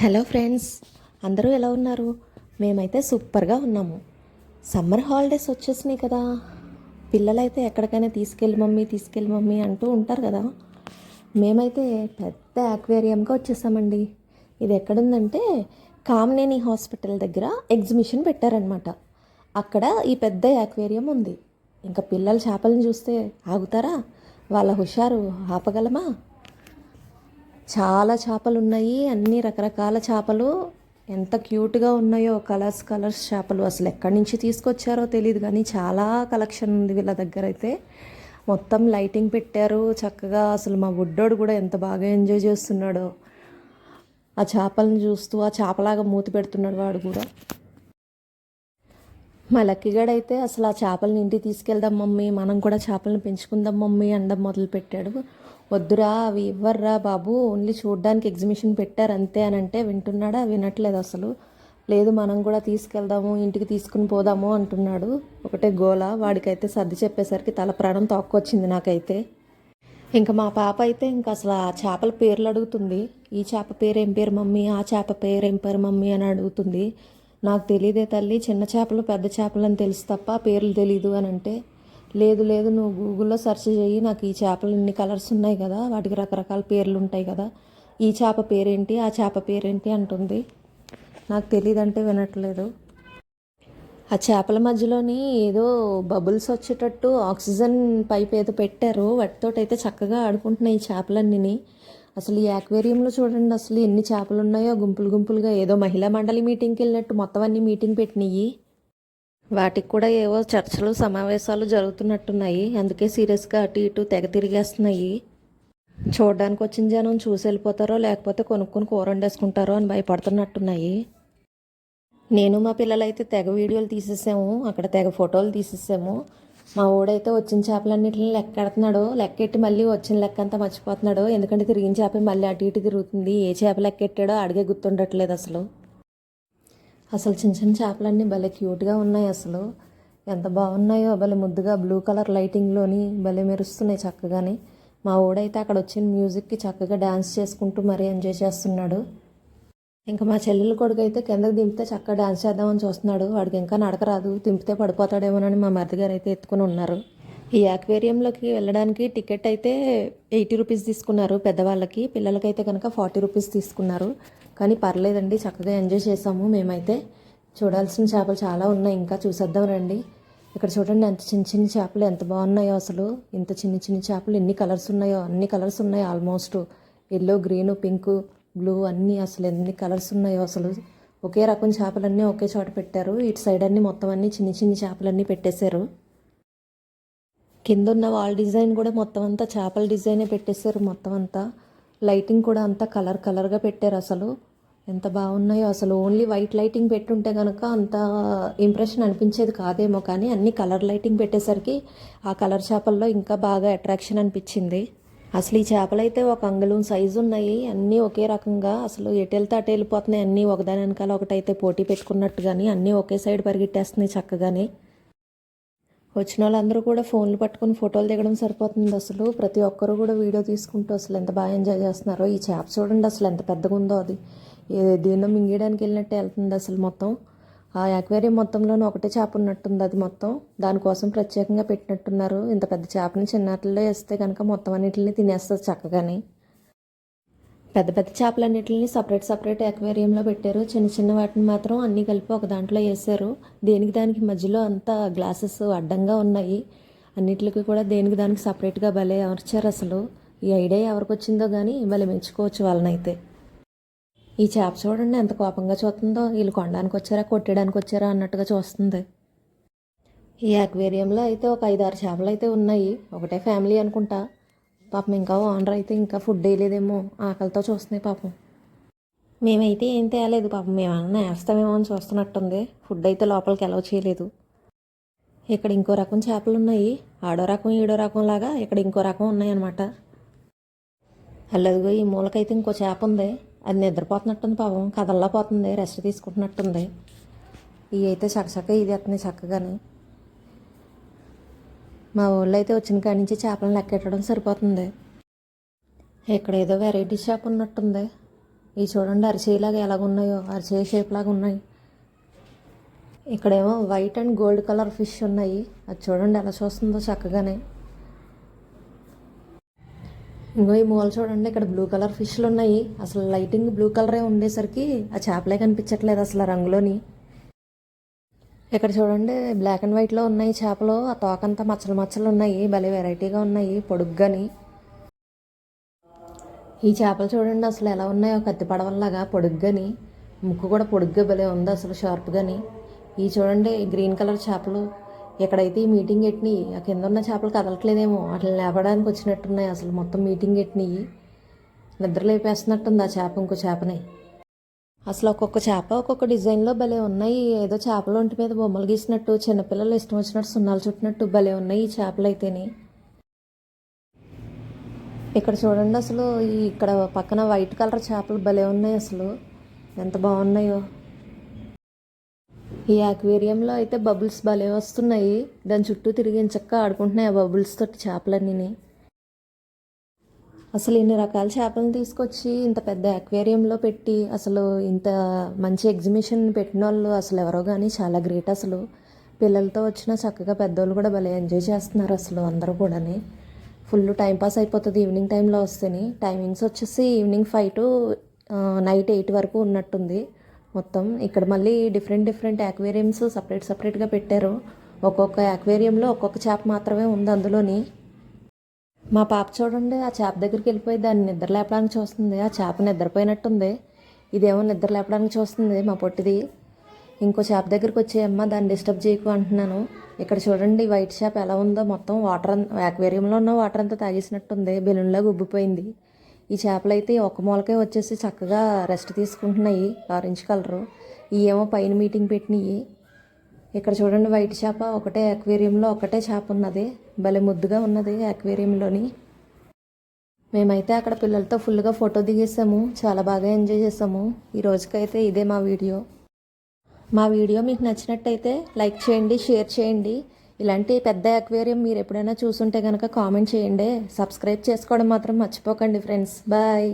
Hello friends, అందరూ ఎలా ఉన్నారు? మేమైతే సూపర్గా ఉన్నాము. సమ్మర్ హాలిడేస్ వచ్చేసినాయి కదా. పిల్లలైతే ఎక్కడికైనా తీసుకెళ్ళి మమ్మీ అంటూ ఉంటారు కదా. మేమైతే పెద్ద అక్వేరియంగా వచ్చేసామండి. ఇది ఎక్కడుందంటే కామినేని హాస్పిటల్ దగ్గర ఎగ్జిబిషన్ పెట్టారనమాట. అక్కడ ఈ పెద్ద అక్వేరియం ఉంది. ఇంకా పిల్లలు చేపలను చూస్తే ఆగుతారా? వాళ్ళ హుషారు ఆపగలమా? చాలా చేపలు ఉన్నాయి, అన్ని రకరకాల చేపలు. ఎంత క్యూట్గా ఉన్నాయో, కలర్స్ చేపలు. అసలు ఎక్కడి నుంచి తీసుకొచ్చారో తెలియదు కానీ చాలా కలెక్షన్ ఉంది వీళ్ళ దగ్గర అయితే. మొత్తం లైటింగ్ పెట్టారు చక్కగా. అసలు మా బుడ్డోడు కూడా ఎంత బాగా ఎంజాయ్ చేస్తున్నాడో ఆ చేపలను చూస్తూ. ఆ చేపలాగా మూతి పెడుతున్నాడు వాడు కూడా. మా లక్కీగాడైతే అసలు ఆ చేపలను ఇంటికి తీసుకెళ్దాం మమ్మీ, మనం కూడా చేపలను పెంచుకుందాం మమ్మీ అనడం మొదలుపెట్టాడు. వద్దురా, అవి ఇవ్వర్రా బాబు, ఓన్లీ చూడ్డానికి ఎగ్జిబిషన్ పెట్టారు అంతే అని అంటే వింటున్నాడా? వినట్లేదు అసలు. లేదు, మనం కూడా తీసుకెళ్దాము, ఇంటికి తీసుకుని పోదాము అంటున్నాడు. ఒకటే గోల. వాడికైతే సర్ది చెప్పేసరికి తల ప్రాణం తోక్కొచ్చింది నాకైతే. ఇంకా మా పాప అయితే ఇంకా అసలు ఆ చేపల పేర్లు అడుగుతుంది. ఈ చేప పేరు ఏం పేరు మమ్మీ, ఆ చేప పేరు ఏం పేరు మమ్మీ అని అడుగుతుంది. నాకు తెలియదే తల్లి, చిన్న చేపలు పెద్ద చేపలు అని తెలుసు తప్ప పేర్లు తెలీదు అని అంటే, లేదు నువ్వు గూగుల్లో సెర్చ్ చేయి, నాకు ఈ చేపలు ఇన్ని కలర్స్ ఉన్నాయి కదా, వాటికి రకరకాల పేర్లు ఉంటాయి కదా, ఈ చేప పేరేంటి ఆ చేప పేరేంటి అంటుంది. నాకు తెలియదంటే వినట్లేదు. ఆ చేపల మధ్యలోని ఏదో బబుల్స్ వచ్చేటట్టు ఆక్సిజన్ పైప్ ఏదో పెట్టారు. వాటితోటైతే చక్కగా ఆడుకుంటున్నాయి ఈ చేపలన్నీ. అసలు ఈ యాక్వేరియంలో చూడండి అసలు ఎన్ని చేపలు ఉన్నాయో, గుంపులుగా. ఏదో మహిళా మండలి మీటింగ్కి వెళ్ళినట్టు మొత్తం అన్ని మీటింగ్ పెట్టినాయి. వాటికి కూడా ఏవో చర్చలు సమావేశాలు జరుగుతున్నట్టున్నాయి. అందుకే సీరియస్గా అటు ఇటు తెగ తిరిగేస్తున్నాయి. చూడడానికి వచ్చిన జనం చూసి వెళ్ళిపోతారో లేకపోతే కొనుక్కొని కూర వండేసుకుంటారో అని భయపడుతున్నట్టున్నాయి. నేను మా పిల్లలైతే తెగ వీడియోలు తీసేసాము, అక్కడ తెగ ఫోటోలు తీసేసాము. మా ఊడైతే వచ్చిన చేపలన్నింటిని లెక్కెడుతున్నాడు. లెక్కెట్టి మళ్ళీ వచ్చిన లెక్క అంతా మర్చిపోతున్నాడు. ఎందుకంటే తిరిగిన చేప మళ్ళీ అటు ఇటు తిరుగుతుంది. ఏ చేప లెక్కెట్టాడో అడిగే గుర్తుండట్లేదు అసలు. చిన్న చేపలన్నీ భలే క్యూట్గా ఉన్నాయి అసలు. ఎంత బాగున్నాయో, భలే ముద్దుగా బ్లూ కలర్ లైటింగ్లోని భలే మెరుస్తున్నాయి చక్కగానే. మా ఊడైతే అక్కడ వచ్చిన మ్యూజిక్కి చక్కగా డ్యాన్స్ చేసుకుంటూ మరీ ఎంజాయ్ చేస్తున్నాడు. ఇంకా మా చెల్లెలు కొడుకు అయితే కిందకి దింపితే చక్కగా డాన్స్ చేద్దామని చూస్తున్నాడు. వాడికి ఇంకా నడక రాదు, దింపితే పడిపోతాడేమోనని మా మరిది గారు అయితే ఎత్తుకుని ఉన్నారు. ఈ యాక్వేరియంలోకి వెళ్ళడానికి టికెట్ అయితే 80 రూపీస్ తీసుకున్నారు పెద్దవాళ్ళకి. పిల్లలకైతే కనుక 40 రూపీస్ తీసుకున్నారు. కానీ పర్లేదండి, చక్కగా ఎంజాయ్ చేసాము మేమైతే. చూడాల్సిన చేపలు చాలా ఉన్నాయి, ఇంకా చూసేద్దాం రండి. ఇక్కడ చూడండి ఎంత చిన్న చేపలు ఎంత బాగున్నాయో అసలు. ఇంత చిన్న చేపలు ఎన్ని కలర్స్ ఉన్నాయో, అన్ని కలర్స్ ఉన్నాయి almost. Yellow, green, pink, blue అన్నీ. అసలు ఎన్ని కలర్స్ ఉన్నాయో అసలు. ఒకే రకం చేపలన్నీ ఒకే చోట పెట్టారు. ఇటు సైడ్ అన్నీ మొత్తం అన్నీ చిన్న చేపలన్నీ పెట్టేశారు. కింద ఉన్న వాల్ డిజైన్ కూడా మొత్తం అంతా చేపల డిజైనే పెట్టేశారు మొత్తం అంతా. లైటింగ్ కూడా అంతా కలర్గా పెట్టారు అసలు. ఎంత బాగున్నాయో అసలు. ఓన్లీ వైట్ లైటింగ్ పెట్టుంటే కనుక అంత ఇంప్రెషన్ అనిపించేది కాదేమో, కానీ అన్ని కలర్ లైటింగ్ పెట్టేసరికి ఆ కలర్ చేపల్లో ఇంకా బాగా అట్రాక్షన్ అనిపించింది. అసలు ఈ చేపలు అయితే ఒక అంగుళం సైజు ఉన్నాయి, అన్నీ ఒకే రకంగా. అసలు ఎటు వెళ్తే అటు వెళ్ళిపోతున్నాయి అన్నీ, ఒకదాని వెనకాల ఒకటైతే పోటీ పెట్టుకున్నట్టుగాని అన్నీ ఒకే సైడ్ పరిగెట్టేస్తున్నాయి చక్కగానే. వచ్చిన వాళ్ళందరూ కూడా ఫోన్లు పట్టుకుని ఫోటోలు దిగడం సరిపోతుంది అసలు. ప్రతి ఒక్కరు కూడా వీడియో తీసుకుంటూ అసలు ఎంత బాగా ఎంజాయ్ చేస్తున్నారో. ఈ చేప చూడండి అసలు ఎంత పెద్దగా ఉందో. అది దేన్నో మింగేయడానికి వెళ్ళినట్టే వెళ్తుంది అసలు మొత్తం. ఆ యాక్వేరియం మొత్తంలోనూ ఒకటే చేప ఉన్నట్టుంది అది మొత్తం. దానికోసం ప్రత్యేకంగా పెట్టినట్టున్నారు. ఇంత పెద్ద చేపని చిన్నట్లో వేస్తే కనుక మొత్తం అన్నింటిని తినేస్తుంది చక్కగాని. పెద్ద చేపలన్నింటిని సపరేట్ యాక్వేరియంలో పెట్టారు. చిన్న వాటిని మాత్రం అన్నీ కలిపి ఒక దాంట్లో వేసారు. దానికి మధ్యలో అంతా గ్లాసెస్ అడ్డంగా ఉన్నాయి. అన్నిటికి కూడా దానికి సపరేట్గా భలే అమర్చారు అసలు. ఈ ఐడియా ఎవరికి వచ్చిందో కానీ భలే మెచ్చుకోవచ్చు వాళ్ళనైతే. ఈ చేప చూడండి ఎంత కోపంగా చూస్తుందో. వీళ్ళు కొనడానికి వచ్చారా కొట్టడానికి వచ్చారా అన్నట్టుగా చూస్తుంది. ఈ అక్వేరియంలో అయితే ఒక 5-6 చేపలు అయితే ఉన్నాయి. ఒకటే ఫ్యామిలీ అనుకుంటా. పాపం ఇంకా ఓనర్ అయితే ఇంకా ఫుడ్ వేయలేదేమో, ఆకలితో చూస్తున్నాయి పాపం. మేమైతే ఏం తేలేదు పాపం, మేమన్నా వేస్తామేమో అని చూస్తున్నట్టుంది. ఫుడ్ అయితే లోపలికి అలౌ చేయలేదు. ఇక్కడ ఇంకో రకం చేపలు ఉన్నాయి. ఆడో రకం ఈడో రకం లాగా ఇక్కడ ఇంకో రకం ఉన్నాయన్నమాట. అల్లదిగో ఈ మూలకైతే ఇంకో చేప ఉంది. అది నిద్రపోతున్నట్టుంది పాపం, కదల్లా పోతుంది, రెస్ట్ తీసుకుంటున్నట్టుంది. ఇవి అయితే చక్కచక్క ఇది ఎత్తున్నాయి చక్కగానే. మా ఊళ్ళో అయితే వచ్చిన కాడి నుంచి చేపలను లెక్కెట్టడం సరిపోతుంది. ఇక్కడ ఏదో వెరైటీ చేప ఉన్నట్టుంది. ఇవి చూడండి అరిచేలాగా ఎలాగున్నాయో, అరిచేయి షేప్ లాగా ఉన్నాయి. ఇక్కడేమో white and gold colour fish ఉన్నాయి. అది చూడండి ఎలా చూస్తుందో చక్కగానే. ఇంకో ఈ మూల చూడండి, ఇక్కడ బ్లూ కలర్ ఫిష్లు ఉన్నాయి. అసలు లైటింగ్ బ్లూ కలరే ఉండేసరికి ఆ చేపలే కనిపించట్లేదు అసలు రంగులోని. ఇక్కడ చూడండి బ్లాక్ అండ్ వైట్లో ఉన్నాయి చేపలు. ఆ తోకంతా మచ్చలు మచ్చలు ఉన్నాయి, భలే వెరైటీగా ఉన్నాయి పొడుగ్గాని. ఈ చేపలు చూడండి అసలు ఎలా ఉన్నాయో, కత్తి పడవల్లాగా పొడుగ్గాని. ముక్కు కూడా పొడుగ్గా భలే ఉంది అసలు షార్ప్గాని. ఈ చూడండి గ్రీన్ కలర్ చేపలు. ఎక్కడైతే ఈ మీటింగ్ ఎట్టినాయి, ఆ కింద ఉన్న చేపలు కదలట్లేదేమో, అట్లా లేపడానికి వచ్చినట్టున్నాయి. అసలు మొత్తం మీటింగ్ ఎట్టినాయి, నిద్ర లేపేస్తున్నట్టుంది ఆ చేప ఇంకో చేపని. అసలు ఒక్కొక్క చేప ఒక్కొక్క డిజైన్లో భలే ఉన్నాయి. ఏదో చేపల ఒంటి మీద బొమ్మలు గీసినట్టు, చిన్నపిల్లలు ఇష్టం వచ్చినట్టు సున్నాలు చుట్టినట్టు భలే ఉన్నాయి ఈ చేపలు అయితేనే. ఇక్కడ చూడండి అసలు ఇక్కడ పక్కన వైట్ కలర్ చేపలు భలే ఉన్నాయి అసలు, ఎంత బాగున్నాయో. ఈ అక్వేరియంలో అయితే బబుల్స్ భలే వస్తున్నాయి. దాని చుట్టూ తిరిగి చక్క ఆడుకుంటున్నాయి ఆ బబుల్స్ తోటి చేపలన్నీ. అసలు ఇన్ని రకాల చేపలను తీసుకొచ్చి ఇంత పెద్ద అక్వేరియంలో పెట్టి అసలు ఇంత మంచి ఎగ్జిబిషన్ పెట్టిన వాళ్ళు అసలు ఎవరో కానీ చాలా గ్రేట్ అసలు. పిల్లలతో వచ్చిన చక్కగా పెద్దోళ్ళు కూడా భలే ఎంజాయ్ చేస్తున్నారు అసలు అందరూ కూడా. ఫుల్ టైంపాస్ అయిపోతుంది ఈవినింగ్ టైంలో వస్తేనే. టైమింగ్స్ వచ్చేసి ఈవినింగ్ 5 to నైట్ 8 వరకు ఉన్నట్టుంది మొత్తం. ఇక్కడ మళ్ళీ డిఫరెంట్ అక్వేరియంస్ సపరేట్గా పెట్టారు. ఒక్కొక్క అక్వేరియంలో ఒక్కొక్క చేప మాత్రమే ఉంది అందులోని. మా పాప చూడండి ఆ చేప దగ్గరికి వెళ్ళిపోయి దాన్ని నిద్ర లేపడానికి చూస్తుంది. ఆ చేప నిద్రపోయినట్టుంది, ఇదేమో నిద్ర లేపడానికి చూస్తుంది మా పొట్టిది. ఇంకో చేప దగ్గరికి వచ్చేయమ్మ, దాన్ని డిస్టర్బ్ చేయకు అంటున్నాను. ఇక్కడ చూడండి వైట్ చేప ఎలా ఉందో, మొత్తం వాటర్ అక్వేరియంలో ఉన్న వాటర్ అంతా తాగేసినట్టుంది, బెలూన్లాగా ఉబ్బిపోయింది. ఈ చేపలు అయితే ఒక మూలకే వచ్చేసి చక్కగా రెస్ట్ తీసుకుంటున్నాయి, ఆరెంజ్ కలరు. ఇవేమో పైన మీటింగ్ పెట్టినవి. ఇక్కడ చూడండి వైట్ చేప ఒకటే అక్వేరియంలో ఒకటే చేప ఉన్నది, భలే ముద్దుగా ఉన్నది అక్వేరియంలోని. మేమైతే అక్కడ పిల్లలతో ఫుల్గా ఫోటో దిగేసాము, చాలా బాగా ఎంజాయ్ చేసాము. ఈ రోజుకైతే ఇదే మా వీడియో. మా వీడియో మీకు నచ్చినట్టయితే లైక్ చేయండి, షేర్ చేయండి. ఇలాంటి పెద్ద అక్వేరియం మీరు ఎప్పుడైనా చూసుంటే కనుక కామెంట్ చేయండి. సబ్స్క్రైబ్ చేసుకోవడం మాత్రం మర్చిపోకండి ఫ్రెండ్స్. బాయ్.